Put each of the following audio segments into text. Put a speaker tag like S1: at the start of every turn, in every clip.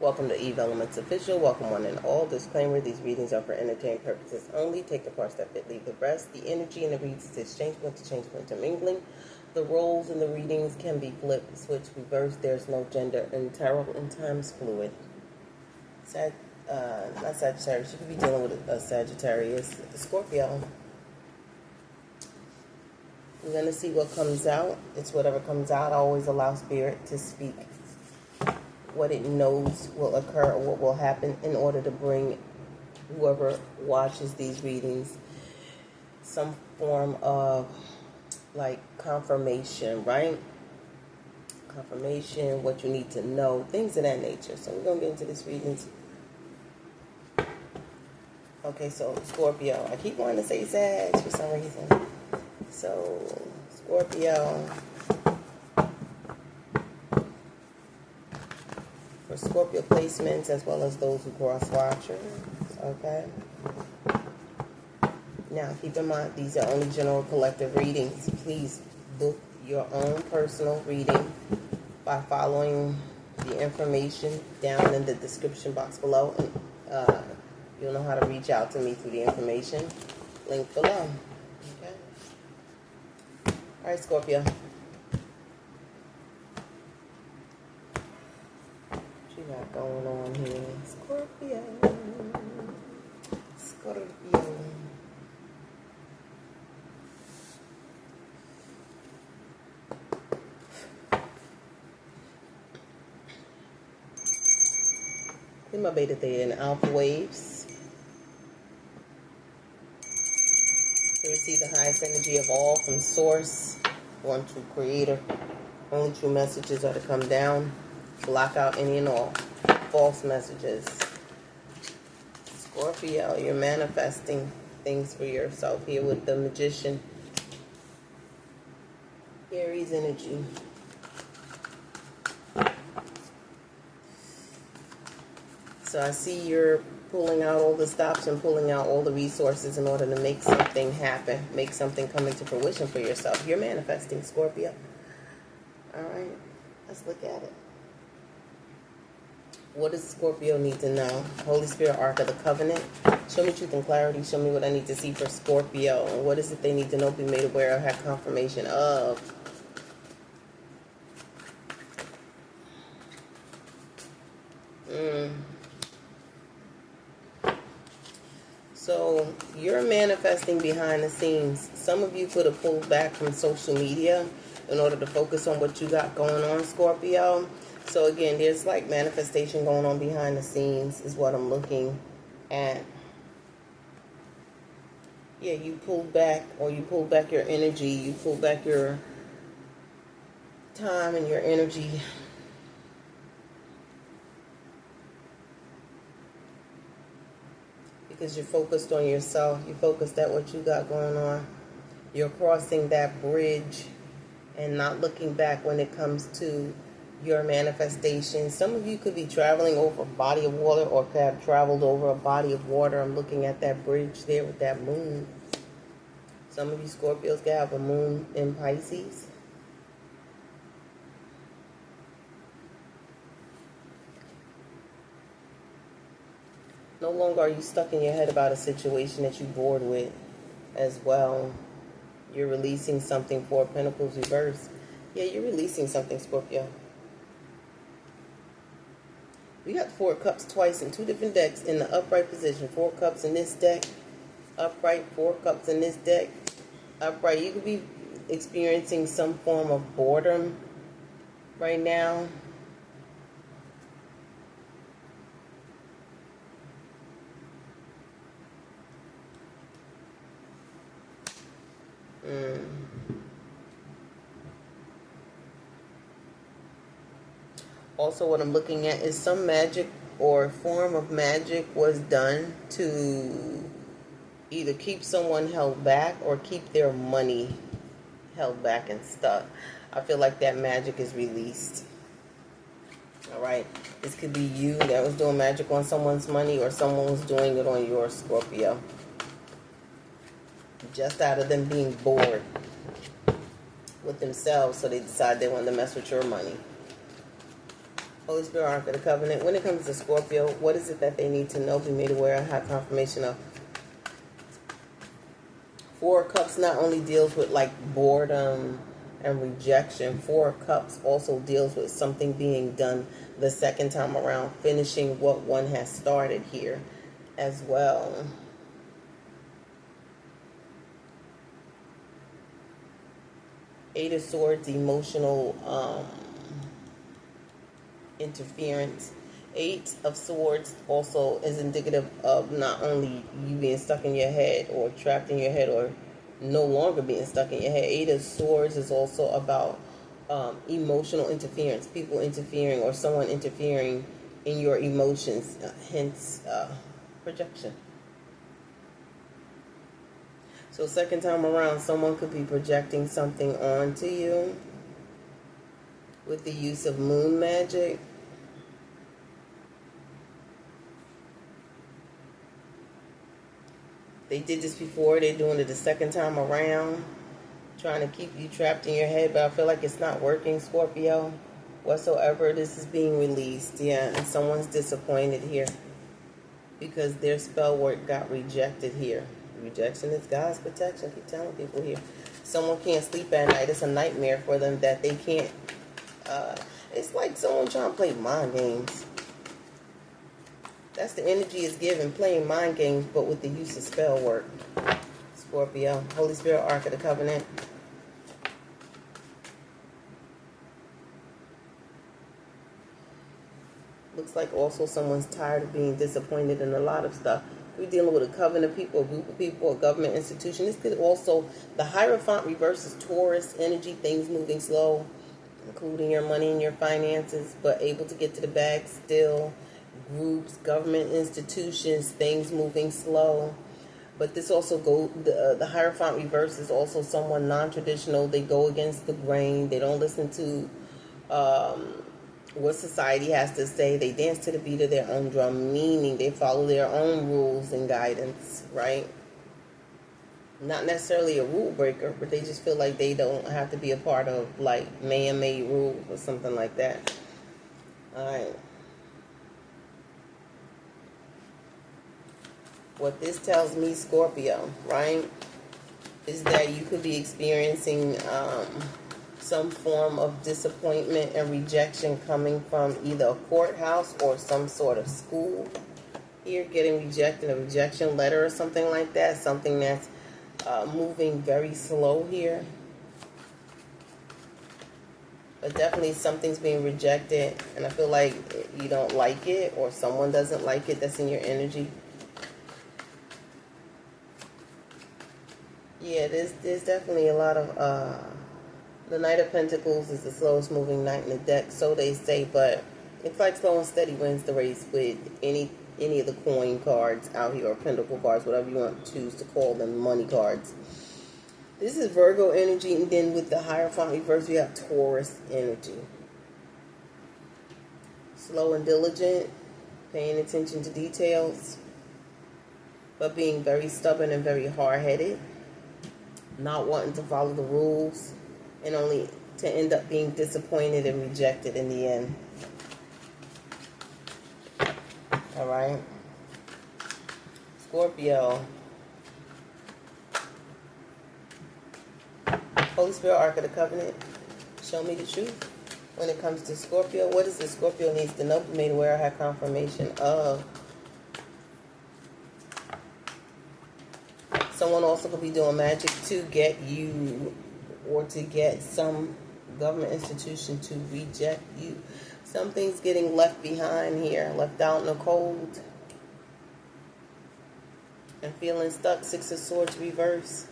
S1: Welcome to Eve Elements Official. Welcome one and all. Disclaimer, these readings are for entertainment purposes only. Take the parts that fit, leave the rest. The energy in the reads is exchangeable, interchangeable, intermingling. The roles in the readings can be flipped, switched, reversed. There's no gender in tarot, and time's fluid. Not Sagittarius. You could be dealing with a Sagittarius. Scorpio. We're going to see what comes out. It's whatever comes out. I always allow Spirit to speak what it knows will occur or what will happen in order to bring whoever watches these readings some form of like confirmation, right? Confirmation, what you need to know, things of that nature. So we're going to get into this readings. Okay, so Scorpio. I keep wanting to say Sag for some reason. So Scorpio. For Scorpio placements as well as those who cross watchers, okay? Now, keep in mind, these are only general collective readings. Please book your own personal reading by following the information down in the description box below. And you'll know how to reach out to me through the information link below, okay? All right, Scorpio. Got going on here, Scorpio. In my beta theta and alpha waves to receive the highest energy of all from source, one true creator. Only true messages are to come down. Block out any and all false messages. Scorpio, you're manifesting things for yourself here with the Magician. Aries energy. So I see you're pulling out all the stops and pulling out all the resources in order to make something happen, make something come into fruition for yourself. You're manifesting, Scorpio. All right, let's look at it. What does Scorpio need to know? Holy Spirit, Ark of the Covenant. Show me truth and clarity. Show me what I need to see for Scorpio. And what is it they need to know, be made aware of, have confirmation of? So you're manifesting behind the scenes. Some of you could have pulled back from social media in order to focus on what you got going on, Scorpio. So again, there's like manifestation going on behind the scenes is what I'm looking at. Yeah, you pulled back, or you pulled back your energy, you pulled back your time and your energy. Because you're focused on yourself, you're focused at what you got going on. You're crossing that bridge and not looking back when it comes to your manifestation. Some of you could be traveling over a body of water or could have traveled over a body of water. I'm looking at that bridge there with that moon. Some of you Scorpios could have a moon in Pisces. No longer are you stuck in your head about a situation that you're bored with as well. You're releasing something. Four of Pentacles reverse. Yeah, you're releasing something, Scorpio. We got Four Cups twice in two different decks in the upright position. Four Cups in this deck, upright. Four Cups in this deck, upright. You could be experiencing some form of boredom right now. Also, what I'm looking at is some magic or form of magic was done to either keep someone held back or keep their money held back and stuck. I feel like that magic is released. All right. This could be you that was doing magic on someone's money, or someone was doing it on your Scorpio. Just out of them being bored with themselves, so they decide they want to mess with your money. Holy Spirit, Ark of the Covenant. When it comes to Scorpio, what is it that they need to know, be made aware of, have confirmation of? Four of Cups not only deals with like boredom and rejection. Four of Cups also deals with something being done the second time around, finishing what one has started here as well. Eight of Swords, emotional interference. Eight of Swords also is indicative of not only you being stuck in your head or trapped in your head or no longer being stuck in your head. Eight of Swords is also about emotional interference, people interfering or someone interfering in your emotions, hence projection. So second time around, someone could be projecting something onto you with the use of moon magic. They did this before, they're doing it the second time around, trying to keep you trapped in your head, but I feel like it's not working, Scorpio. Whatsoever, this is being released, yeah, and someone's disappointed here because their spell work got rejected here. Rejection is God's protection. I keep telling people here. Someone can't sleep at night. It's a nightmare for them that they can't. It's like someone trying to play mind games. That's the energy it's given, playing mind games, but with the use of spell work. Scorpio, Holy Spirit, Ark of the Covenant. Looks like also someone's tired of being disappointed in a lot of stuff. We're dealing with a coven of people, a group of people, a government institution. This could also, the Hierophant reverses Taurus energy, things moving slow, including your money and your finances, but able to get to the bag still. Groups, government institutions, things moving slow. But this also the Hierophant reverse is also someone non-traditional. They go against the grain. They don't listen to what society has to say. They dance to the beat of their own drum, meaning they follow their own rules and guidance, right? Not necessarily a rule breaker, but they just feel like they don't have to be a part of like man-made rules or something like that. All right. What this tells me, Scorpio, right, is that you could be experiencing some form of disappointment and rejection coming from either a courthouse or some sort of school. Here, getting rejected, a rejection letter or something like that, something that's moving very slow here. But definitely something's being rejected, and I feel like you don't like it or someone doesn't like it that's in your energy. Yeah, there's definitely a lot of, the Knight of Pentacles is the slowest moving knight in the deck, so they say, but it's like slow and steady wins the race with any of the coin cards out here, or pentacle cards, whatever you want to choose to call them, money cards. This is Virgo energy, and then with the Hierophant reverse, we have Taurus energy. Slow and diligent, paying attention to details, but being very stubborn and very hard-headed. Not wanting to follow the rules, and only to end up being disappointed and rejected in the end. All right. Scorpio. Holy Spirit, Ark of the Covenant. Show me the truth. When it comes to Scorpio, what is the Scorpio needs to know, be made aware, have confirmation of? Someone also could be doing magic to get you, or to get some government institution to reject you. Something's getting left behind here, left out in the cold, and feeling stuck. Six of Swords reverse.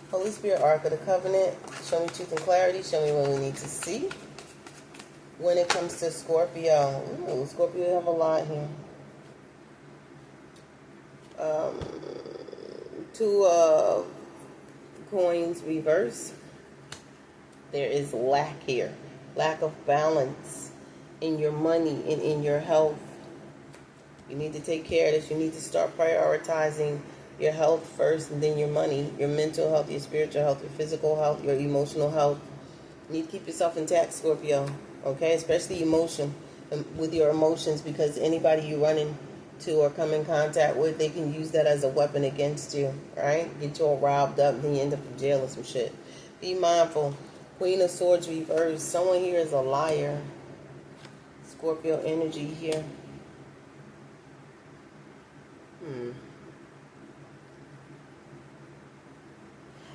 S1: Holy Spirit, Ark of the Covenant, show me truth and clarity. Show me what we need to see. When it comes to Scorpio, ooh, Scorpio have a lot here. Two of coins reverse. There is lack here. Lack of balance in your money and in your health. You need to take care of this. You need to start prioritizing your health first and then your money, your mental health, your spiritual health, your physical health, your emotional health. You need to keep yourself intact, Scorpio. Okay? Especially with your emotions, because anybody you run into or come in contact with, they can use that as a weapon against you. Right? Get you all riled up, then you end up in jail or some shit. Be mindful. Queen of Swords reversed. Someone here is a liar. Scorpio energy here.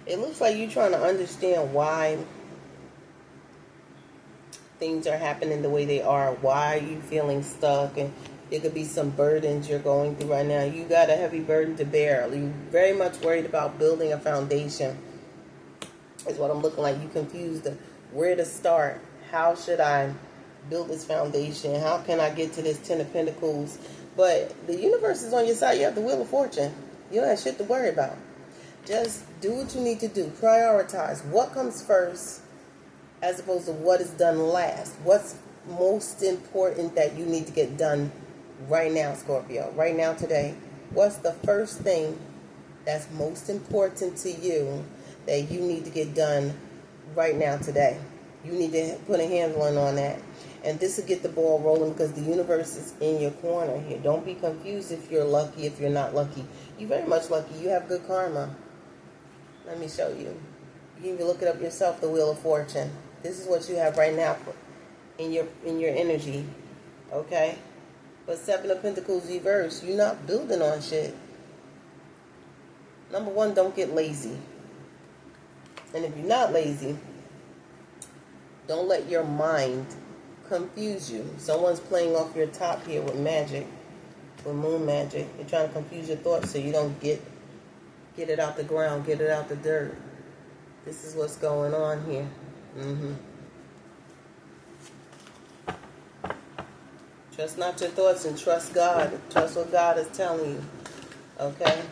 S1: It looks like you're trying to understand why things are happening the way they are. Why are you feeling stuck? And there could be some burdens you're going through right now. You got a heavy burden to bear. You're very much worried about building a foundation. Is what I'm looking like. You confused where to start. How should I build this foundation? How can I get to this Ten of Pentacles? But the universe is on your side. You have the Wheel of Fortune. You don't have shit to worry about. Just do what you need to do. Prioritize what comes first as opposed to what is done last. What's most important that you need to get done right now, Scorpio? Right now, today. What's the first thing that's most important to you that you need to get done right now, today? You need to put a handle on that. And this will get the ball rolling because the universe is in your corner here. Don't be confused if you're lucky, if you're not lucky. You're very much lucky. You have good karma. Let me show you. You can even look it up yourself, the Wheel of Fortune. This is what you have right now in your energy. Okay? But Seven of Pentacles reverse. You're not building on shit. Number one, don't get lazy. And if you're not lazy, don't let your mind confuse you. Someone's playing off your top here with magic, with moon magic. They're trying to confuse your thoughts so you don't get it out the ground, get it out the dirt. This is what's going on here. Trust not your thoughts and trust God. Trust what God is telling you. Okay?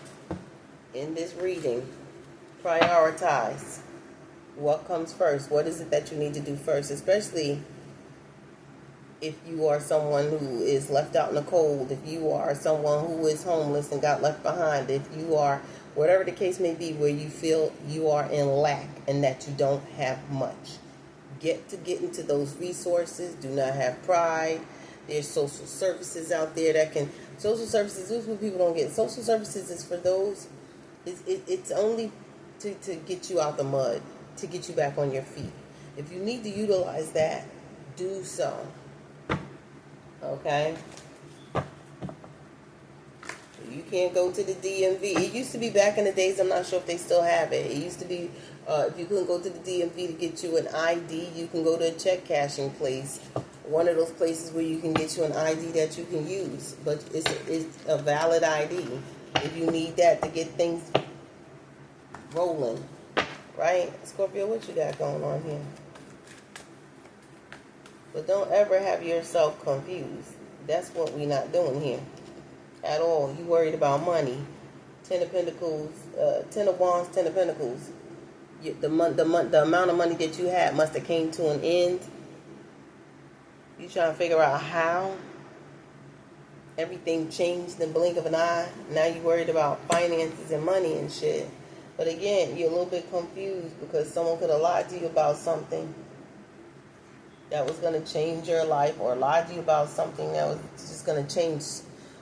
S1: In this reading, prioritize what comes first. What is it that you need to do first? Especially if you are someone who is left out in the cold, if you are someone who is homeless and got left behind, if you are, whatever the case may be, where you feel you are in lack and that you don't have much. Get into those resources. Do not have pride. There's social services out there that can, social services, this is what people don't get. Social services is for those, it's only to get you out the mud, to get you back on your feet. If you need to utilize that, do so. Okay? You can't go to the DMV. It used to be back in the days, I'm not sure if they still have it. It used to be, if you couldn't go to the DMV to get you an ID, you can go to a check cashing place. One of those places where you can get you an ID that you can use. But it's a valid ID if you need that to get things rolling. Right? Scorpio, what you got going on here? But don't ever have yourself confused. That's what we're not doing here at all. You worried about money. Ten of Pentacles, Ten of Wands, Ten of Pentacles. The amount of money that you had must have came to an end. You trying to figure out how everything changed in the blink of an eye. Now you worried about finances and money and shit. But again, you're a little bit confused because someone could have lied to you about something that was going to change your life, or lied to you about something that was just going to change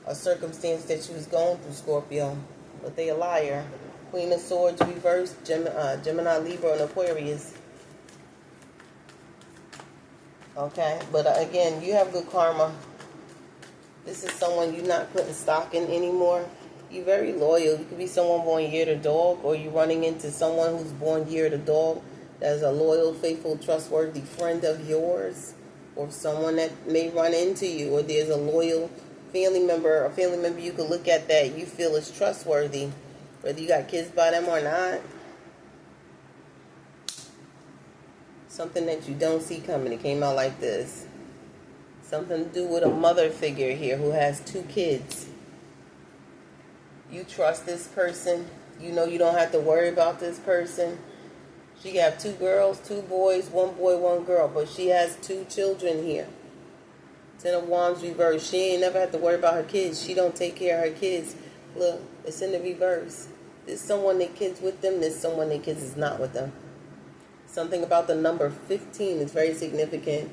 S1: a circumstance that you was going through, Scorpio. But they a liar. Queen of Swords reversed, Gemini, Libra, and Aquarius. Okay, but again, you have good karma. This is someone you're not putting stock in anymore. You're very loyal. You could be someone born year to dog, or you're running into someone who's born year to dog that's a loyal, faithful, trustworthy friend of yours, or someone that may run into you, or there's a loyal family member you could look at that you feel is trustworthy, whether you got kids by them or not. Something that you don't see coming. It came out like this. Something to do with a mother figure here who has 2 kids. You trust this person. You know you don't have to worry about this person. She got 2 girls, 2 boys, 1 boy, 1 girl. But she has 2 children here. Ten of Wands reverse. She ain't never had to worry about her kids. She don't take care of her kids. Look, it's in the reverse. There's someone their kids with them. There's someone their kids is not with them. Something about the number 15 is very significant.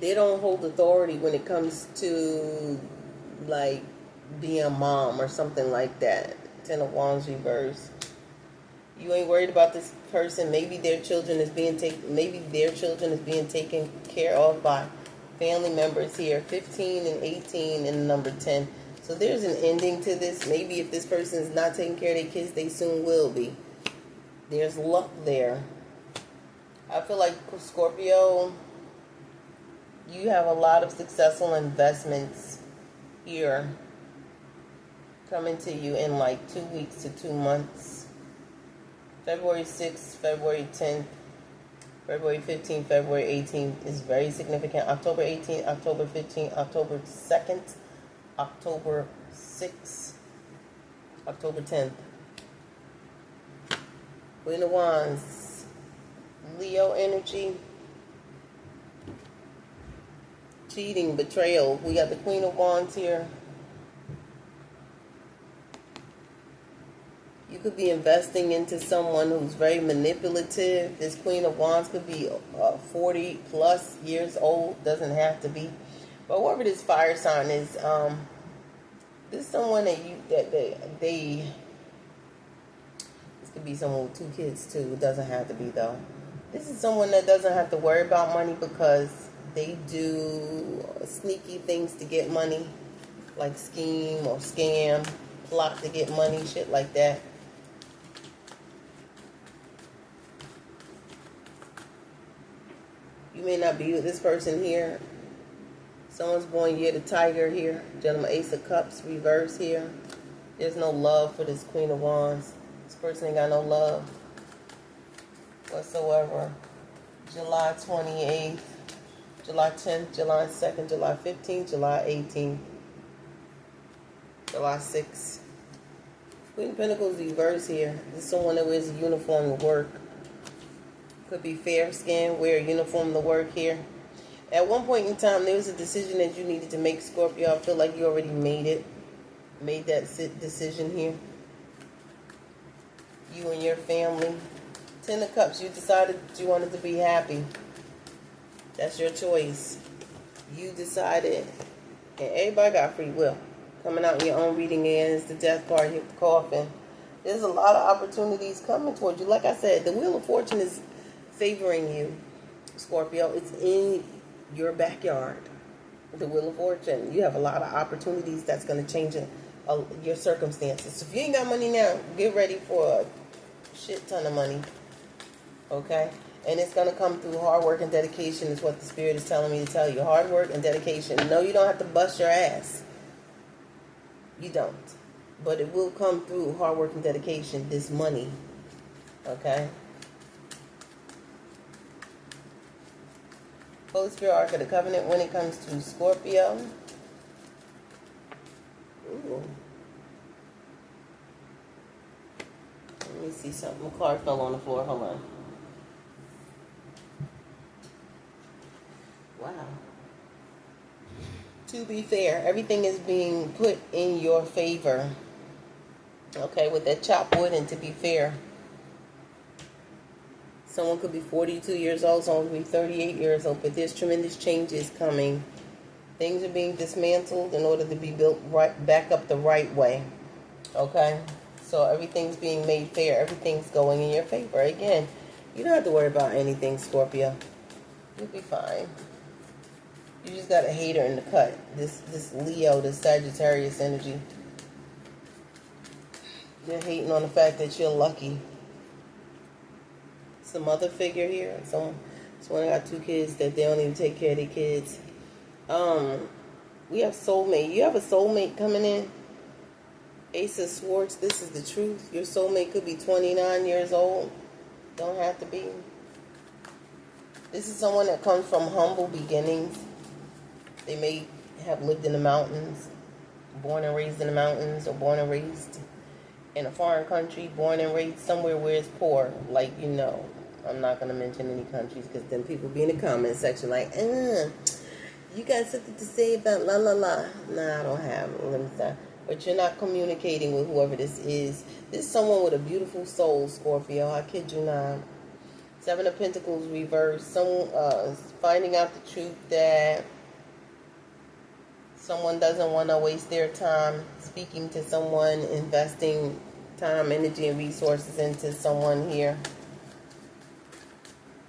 S1: They don't hold authority when it comes to, like, being a mom or something like that. Ten of Wands reverse. You ain't worried about this person. Maybe their children is being taken care of by family members here. 15 and 18 and number 10. So there's an ending to this. Maybe if this person is not taking care of their kids, they soon will be. There's luck there. I feel like, Scorpio, you have a lot of successful investments here coming to you in like 2 weeks to 2 months. February 6th, February 10th, February 15th, February 18th is very significant. October 18th, October 15th, October 2nd, October 6th, October 10th. Queen of Wands, Leo energy, cheating, betrayal. We got the Queen of Wands here. You could be investing into someone who's very manipulative. This Queen of Wands could be 40 plus years old. Doesn't have to be. But whoever this fire sign is, this is someone this could be someone with 2 kids too. It doesn't have to be though. This is someone that doesn't have to worry about money because they do sneaky things to get money, like scheme or scam, plot to get money, shit like that. You may not be with this person here. Someone's born year the tiger here. Gentleman, Ace of Cups, reverse here. There's no love for this Queen of Wands. This person ain't got no love whatsoever. July 28th, July 10th, July 2nd, July 15th, July 18th, July 6th. Queen of Pentacles reverse here. This is someone that wears a uniform to work. Could be fair skin, wear a uniform to work here. At one point in time, there was a decision that you needed to make, Scorpio. I feel like you already made it. Made that decision here. You and your family. 10 of Cups, you decided that you wanted to be happy. That's your choice. You decided. And everybody got free will. Coming out in your own reading is the death card, hit the coffin. There's a lot of opportunities coming towards you. Like I said, the Wheel of Fortune is favoring you, Scorpio. It's in your backyard. The Wheel of Fortune. You have a lot of opportunities that's going to change your circumstances. So if you ain't got money now, get ready for a shit ton of money. Okay? And it's going to come through hard work and dedication is what the Spirit is telling me to tell you. Hard work and dedication. No, you don't have to bust your ass. You don't. But it will come through hard work and dedication, this money. Okay? Holy Spirit Ark of the Covenant when it comes to Scorpio. Ooh. Let me see something. My card fell on the floor. Hold on. Wow. To be fair, everything is being put in your favor. Okay, with that chop wood, and to be fair. Someone could be 42 years old, someone could be 38 years old, but there's tremendous changes coming. Things are being dismantled in order to be built back up the right way. Okay? So everything's being made fair. Everything's going in your favor. Again, you don't have to worry about anything, Scorpio. You'll be fine. You just got a hater in the cut. This Leo, this Sagittarius energy. They're hating on the fact that you're lucky. Some other figure here. Someone got 2 kids that they don't even take care of their kids. We have soulmate. You have a soulmate coming in. Ace of Swords. This is the truth. Your soulmate could be 29 years old. Don't have to be. This is someone that comes from humble beginnings. They may have lived in the mountains, born and raised in the mountains, or born and raised in a foreign country, born and raised somewhere where it's poor. Like, you know, I'm not going to mention any countries because then people be in the comment section like, You got something to say about la la la? Nah, I don't have it. Let me stop. But you're not communicating with whoever this is. This is someone with a beautiful soul, Scorpio. I kid you not. Seven of Pentacles reversed. Someone finding out the truth that someone doesn't want to waste their time speaking to someone, investing time, energy, and resources into someone here.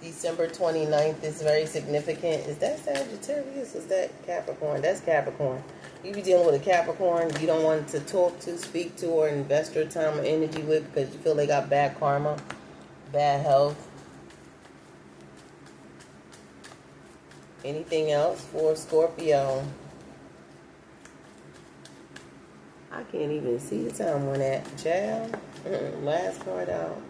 S1: December 29th is very significant. Is that Sagittarius? Is that Capricorn? That's Capricorn. You be dealing with a Capricorn you don't want to talk to, speak to, or invest your time or energy with because you feel they got bad karma, bad health. Anything else for Scorpio? I can't even see the time on that. Child. Last card out.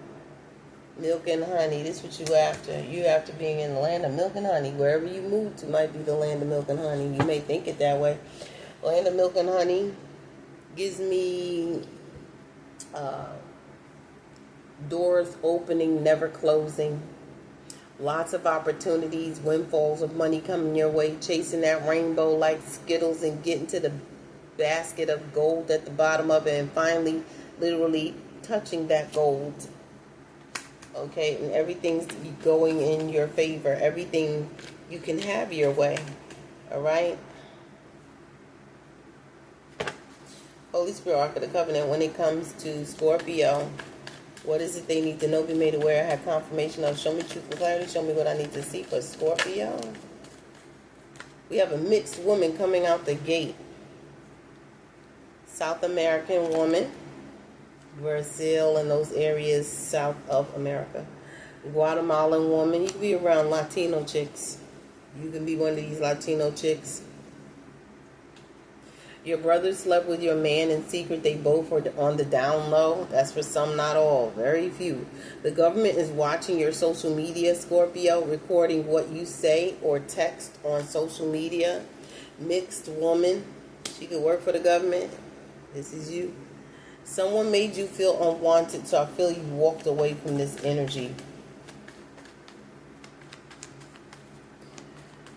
S1: Milk and honey. This is what you after. You after being in the land of milk and honey. Wherever you move to might be the land of milk and honey. You may think it that way. Land of milk and honey gives me doors opening, never closing. Lots of opportunities, windfalls of money coming your way. Chasing that rainbow like Skittles and getting to the basket of gold at the bottom of it. And finally, literally touching that gold. Okay, and everything's going in your favor. Everything you can have your way. All right? Holy Spirit, Ark of the Covenant, when it comes to Scorpio, what is it they need to know, be made aware, have confirmation of, show me truth and clarity, show me what I need to see for Scorpio. We have a mixed woman coming out the gate. South American woman. Brazil and those areas south of America. Guatemalan woman. You can be around Latino chicks. You can be one of these Latino chicks. Your brother slept with your man in secret. They both were on the down low. That's for some, not all. Very few. The government is watching your social media, Scorpio, recording what you say or text on social media. Mixed woman. She could work for the government. This is you. Someone made you feel unwanted, so I feel you walked away from this energy.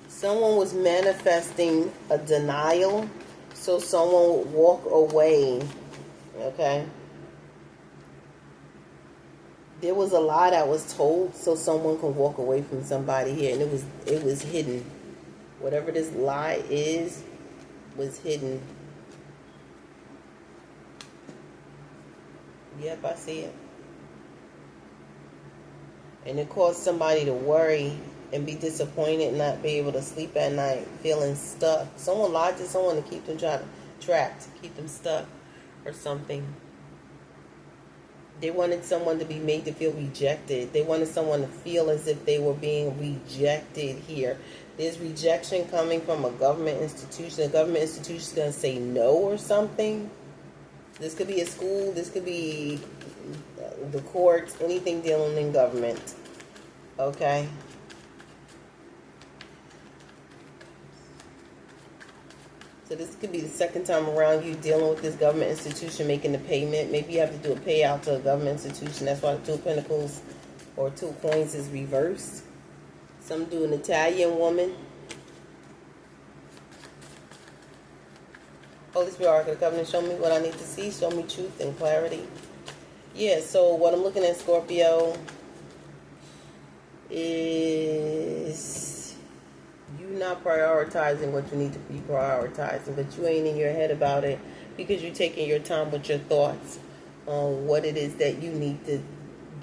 S1: Someone was manifesting a denial, so someone would walk away. Okay? There was a lie that was told, so someone could walk away from somebody here, and it was hidden. Whatever this lie is, was hidden. Yep, I see it. And it caused somebody to worry and be disappointed, not be able to sleep at night, feeling stuck. Someone lied to someone to keep them trapped, keep them stuck or something. They wanted someone to be made to feel rejected. They wanted someone to feel as if they were being rejected here. There's rejection coming from a government institution. A government institution is going to say no or something. This could be a school. This could be the courts. Anything dealing in government. Okay. So this could be the second time around you dealing with this government institution, making the payment. Maybe you have to do a payout to a government institution. That's why the Two of Pentacles or Two of Coins is reversed. Some do an Italian woman. Holy Spirit, Ark of the Covenant, show me what I need to see. Show me truth and clarity. Yeah, so what I'm looking at, Scorpio, is you not prioritizing what you need to be prioritizing, but you ain't in your head about it because you're taking your time with your thoughts on what it is that you need to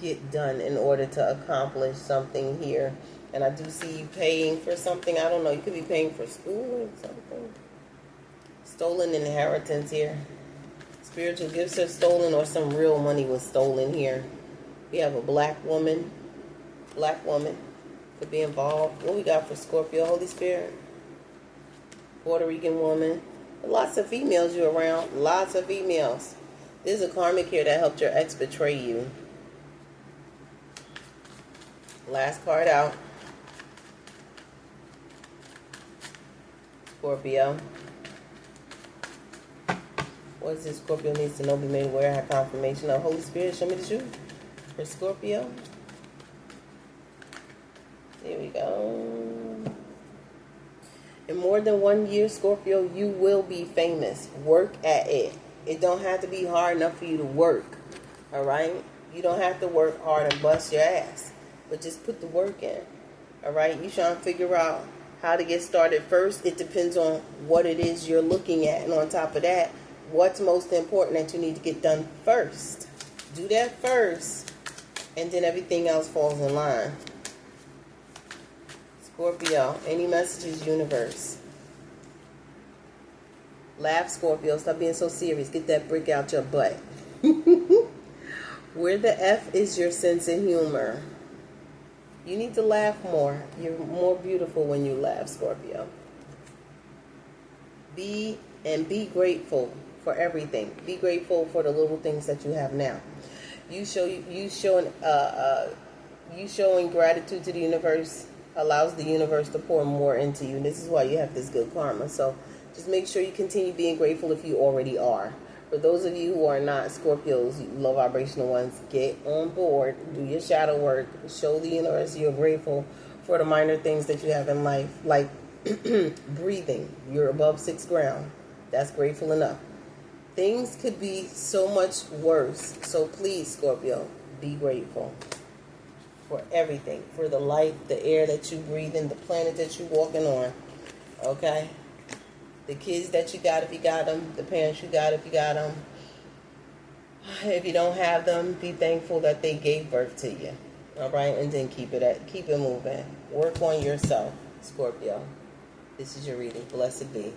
S1: get done in order to accomplish something here. And I do see you paying for something. I don't know. You could be paying for school or something. Stolen inheritance here. Spiritual gifts are stolen or some real money was stolen here. We have a black woman. Black woman could be involved. What we got for Scorpio? Holy Spirit. Puerto Rican woman. Lots of females you around. Lots of females. There's a karmic here that helped your ex betray you. Last card out. Scorpio. What is this Scorpio needs to know, be made aware, have confirmation of? Holy Spirit, show me the truth for Scorpio. There we go. In more than 1 year, Scorpio, you will be famous. Work at it. It don't have to be hard enough for you to work. All right? You don't have to work hard and bust your ass. But just put the work in. All right? You trying to figure out how to get started first. It depends on what it is you're looking at. And on top of that, what's most important that you need to get done first. Do that first. And then everything else falls in line. Scorpio, any messages, universe? Laugh, Scorpio. Stop being so serious. Get that brick out your butt. Where the F is your sense of humor? You need to laugh more. You're more beautiful when you laugh, Scorpio. Be grateful for everything. Be grateful for the little things that you have now. You showing gratitude to the universe allows the universe to pour more into you. And this is why you have this good karma. So just make sure you continue being grateful if you already are. For those of you who are not Scorpios, low vibrational ones, get on board, do your shadow work, show the universe you're grateful for the minor things that you have in life, like breathing. You're above 6 ground. That's grateful enough. Things could be so much worse. So please, Scorpio, be grateful for everything, for the life, the air that you breathe in, the planet that you're walking on. Okay? The kids that you got if you got them, the parents you got if you got them. If you don't have them, be thankful that they gave birth to you. All right? And then keep it moving. Work on yourself, Scorpio. This is your reading. Blessed be.